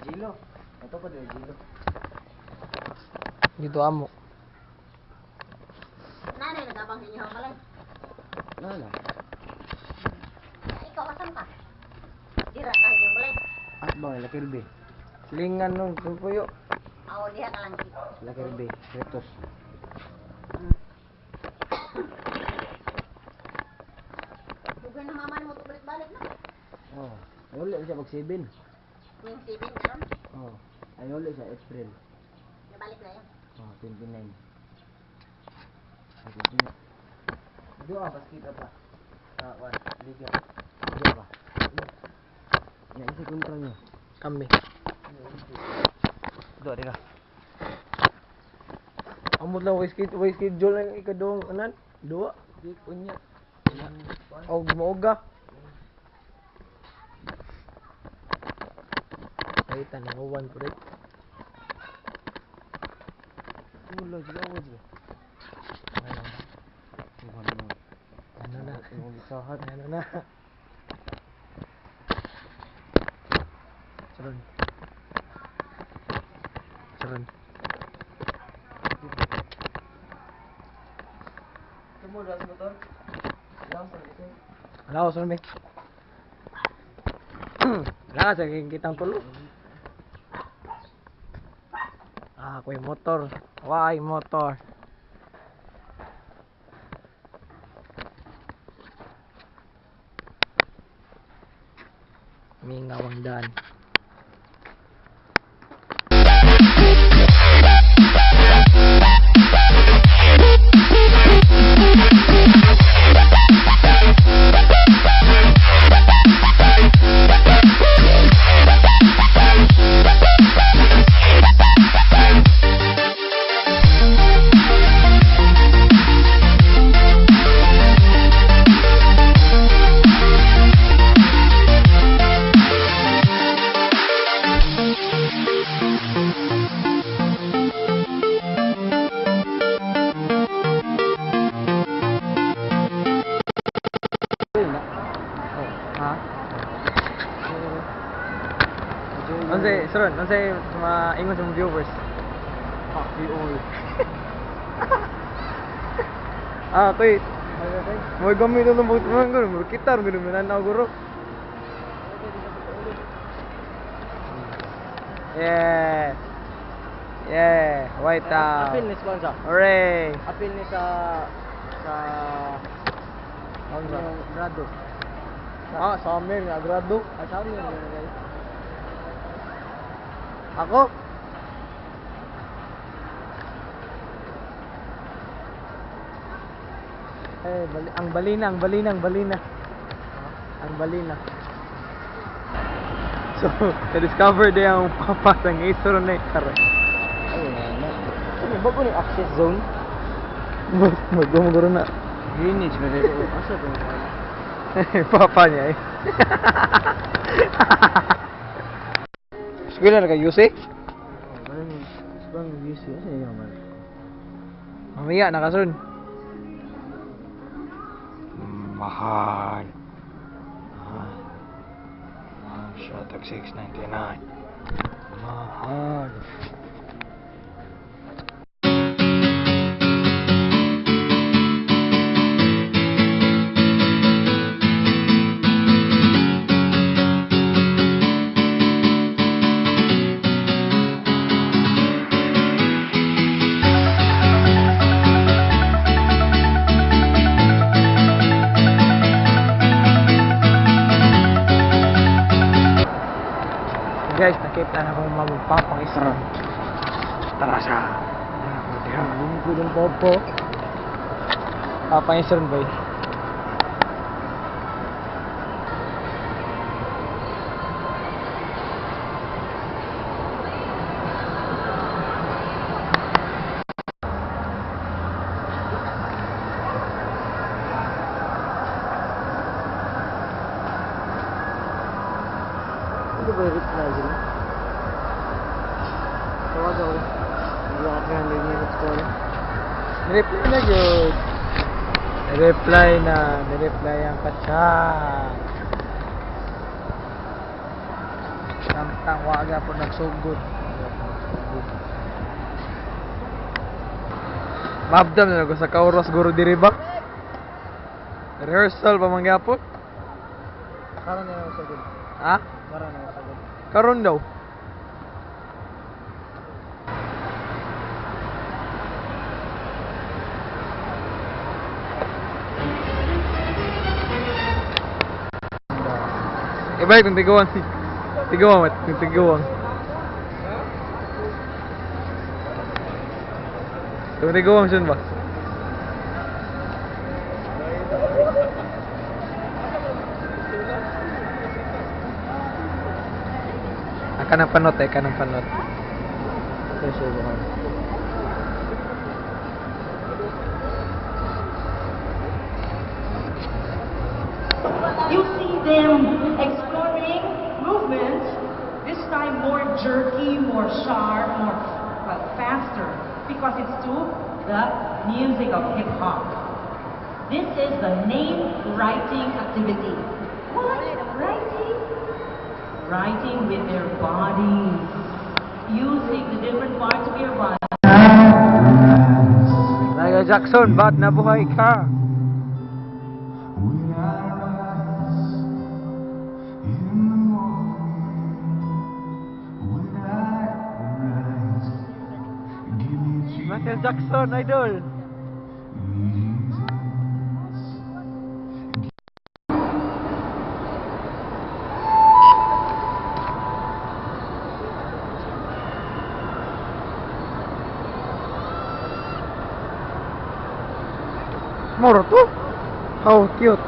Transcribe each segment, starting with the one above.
Jilo. Ito pa din Jilo. Dito amo. Nanay, nagabang sa inyo malay. Nala. Ikaw, asan ka? Dira ka inyo malay. At bang la kirbe. Lingan nung sulpuyo. Ako, diha ka lang. La kirbe. Retos. Dugay na mama mo to balik-balik na. Oh. Ay ulit siya pag 7. Ning 7 karon, Oh. Ay ulit siya April. nabalik na yun. Oh, 29. Doa pas kita pa. Wan, liga. Doa pa. Ya isi kontra niya. Kami. Doa dira. Amot lang way schedule lang ikadong anan. Dua. Di unya. Og mooga. Ay tanong uwan po rin. Ulo juga awad ba. Ano na? Ang lisahan. Ano na? Sarun. Sarun. Tumulong sa motor. Langsung kasi. Alaw, sarun me. Wala sa kitang tulo. Ako yung motor. Why motor? Mingawang daan. Ha? Ansay, Saron, ansay maingon sa mga viewers. Happy all. Koy. Mo gamit ng buot mo guro, kita guro mananaw guro. Yeah. Yeah, white Apil ni sponsor. Hooray. Apil ni sa Ano ba? yung grado. Sa amin nga grado. Ay sa amin yun guys. Ako. Ang balina. Ang balina. So, na-discover din ang papa sa Isoro na ikara. Ay na. Ano ba ko ni access zone? Magumuguro na. Greenish na dito. Asa to? Papa niya eh. Eskwela na ka, Yuse? Bang views yun. Asa yun naman? Mamaya, nakasun. Mahal. Siya, tag 699. Mahal. Guys, nakita na kung magpapang isa. Tara sa. Hindi ko din popo. Papang isa rin ba eh? Ano ba yung reply dyan? Tawag ako. Hindi ako 300 minutes ko. Nireply na yun. Nireply ang katsa. Tang waga po nagsugod. Mabdam na ako sa kauros guro diri ba? Rehearsal pa man gyapon? Karon na ako sagod. Ha? Karon na ako sagod. Karon daw. Ibalik ng tiguan. Tiguan, mat. Yung tiguan. Yung tiguan siya ba? Kanang panot kanang panot. Pressure ko man. You see them exploring movements, this time more jerky, more sharp, more faster, because it's to the music of hip hop. This is the name writing activity. What? Writing? Writing with their bodies, using the different parts of your body. Naya Jackson, ba't nabuhay ka? Michael Jackson, idol. Moro to? How cute.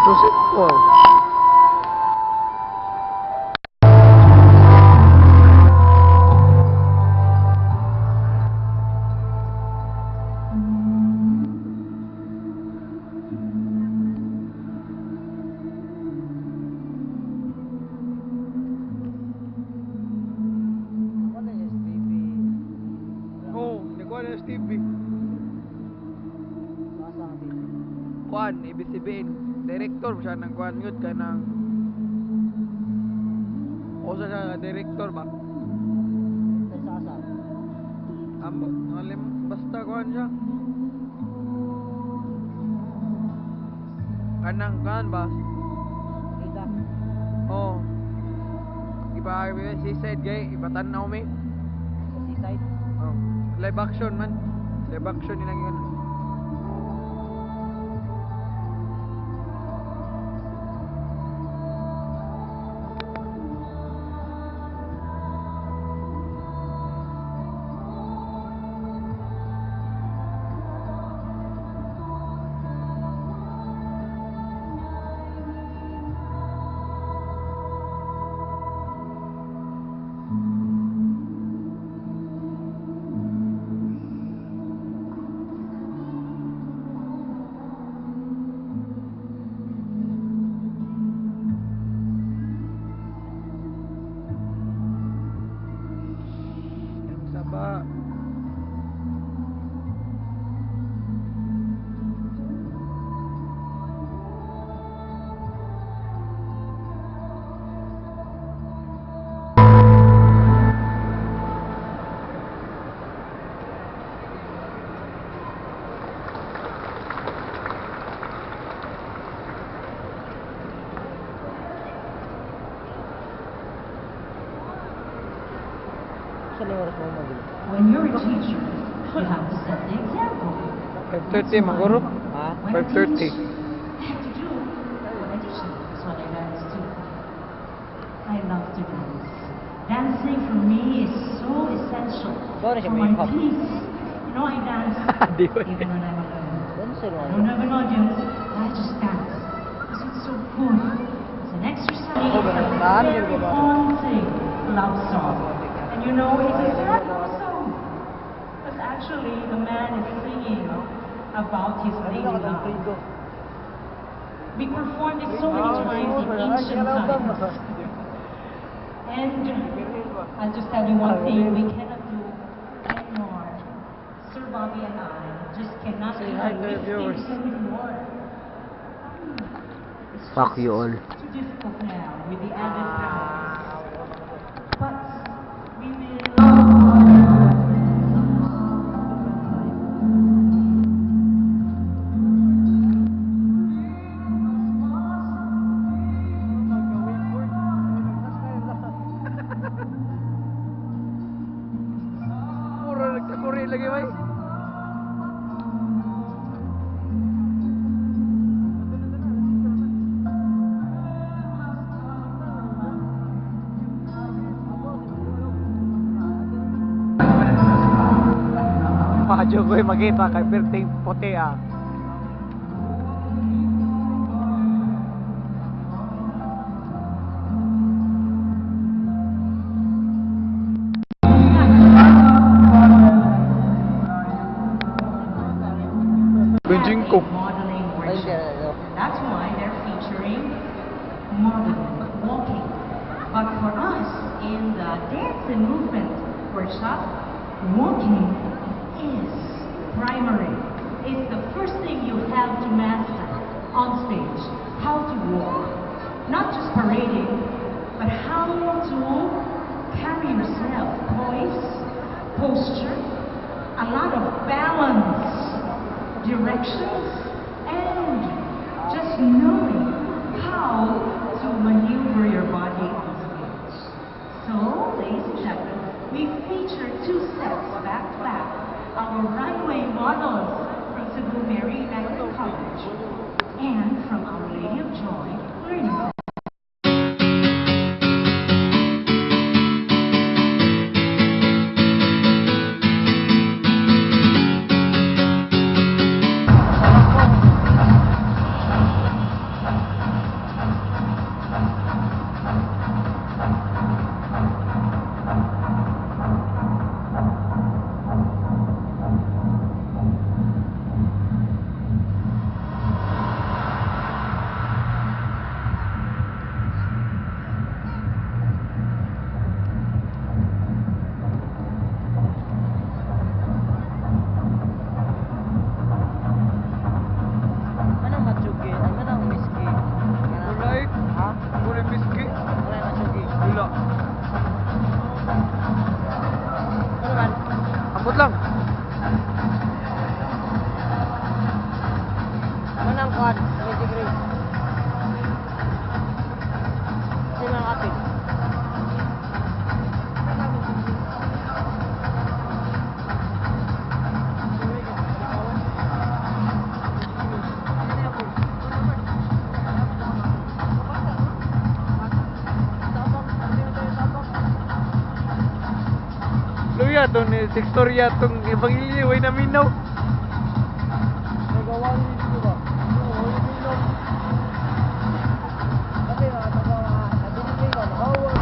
So simple. TV. Kuan, ABCBN. Director siya ng kuan yun ka ng o siya director ba? Amo, basta kuan siya. Kanang kuan ba? Oh. Iba seaside gay, iba tanaw mi. Seaside? Oh. Live action man. Live action nilang yun. Saba. When you're a teacher, you have to set the example. 5:30 maguro. Ha? When I 5:30. teach, I have to do what I teach them. That's what I dance too. I love to dance. Dancing for me is so essential Sorry, for siya my may hip-hop. peace. You know, I dance Di ba? even when I'm alone. Dancer I don't have an audience. I just dance because it's so good. It's an exercise. It's a very haunting love song. And you know, it's a sad love song. Because actually, the man is singing about his lady love. We performed it so many times in ancient times. And I'll just tell you one thing, we cannot do anymore. Sir Bobby and I just cannot Say keep hi on to the listening viewers. anymore. It's Fuck you all. too difficult now with the added powers. But we will. Puro nagtakuri lagi, bay. Madyo ko makita kay perting puti ah. Benjing ko. Modeling workshop. That's why they're featuring modeling, walking. But for us, in the dance and movement workshop, walking is primary. It's the first thing you have to master on stage. How to walk. Not just parading, but how to carry yourself. Poise, posture, a lot of balance, directions, and just knowing how to maneuver your body on stage. So, ladies and gentlemen, we feature 2 sets back to back. Our runway models from Cebu Mary Immaculate College and from Our Lady of Joy Learning Center. Ano matsugi? Ano na miski? Ulay. Ha? Ulay biski. Wala matsugi. Wala. Ano man? Ambot lang. Manang kuhan? Magic Ray. Sino ang apit? Luya to ni Sextoria tong Ebanghelyo way naminaw. Nagawa dito ba? Oo, hindi lang. Kasi nagawa, nabinigay ko, nakawa.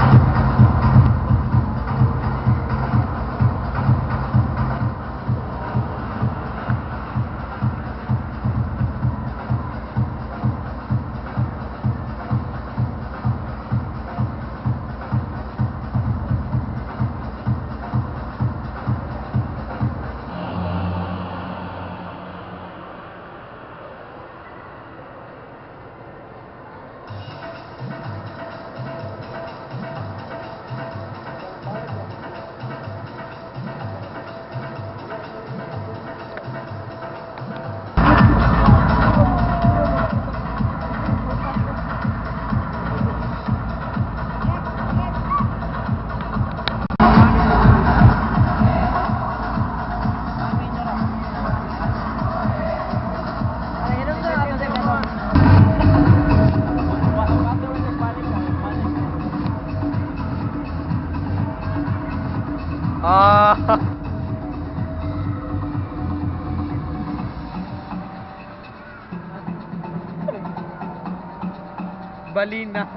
Ah. Balina.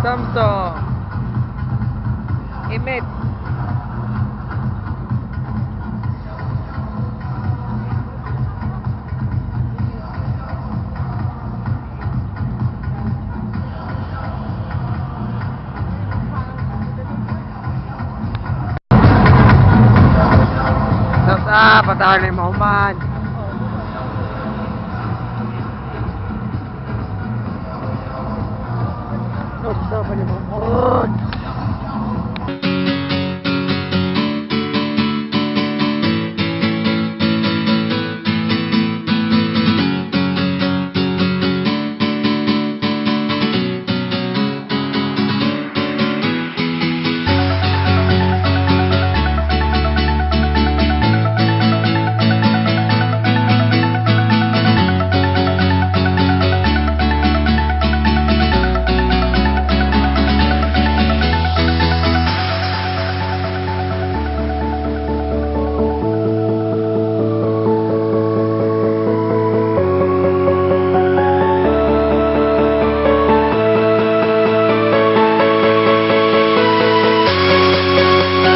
Samsung. Imit. patahan ni Mahuman. Stop ni Mahuman.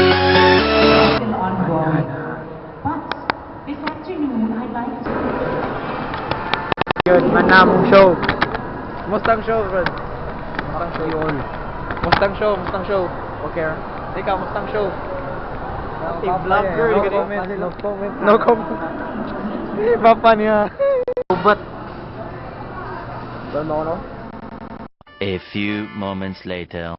Still ongoing. But this afternoon, I'd like to... Yun, manamong show. Mustang show, Rod. Mustang show yun. Mustang show. Okay. Ikaw, Mustang show. Vlogger, no gani. comment, no comment. No comment. Iba pa niya. Ubat. Doon ako, no? A few moments later.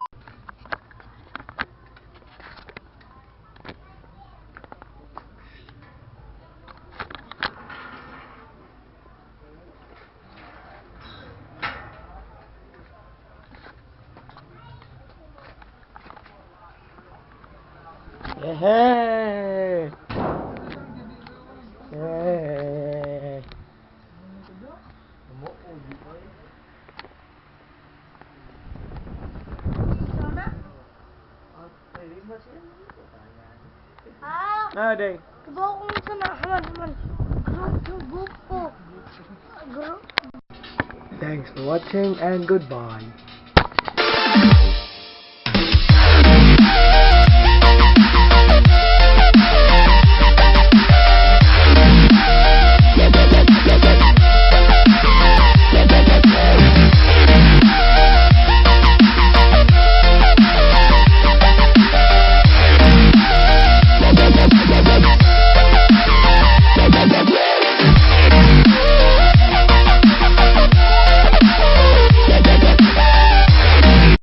Hey. Hey. Ah, Day. bawa ko sa naman. Grupo ko. Thanks for watching and goodbye.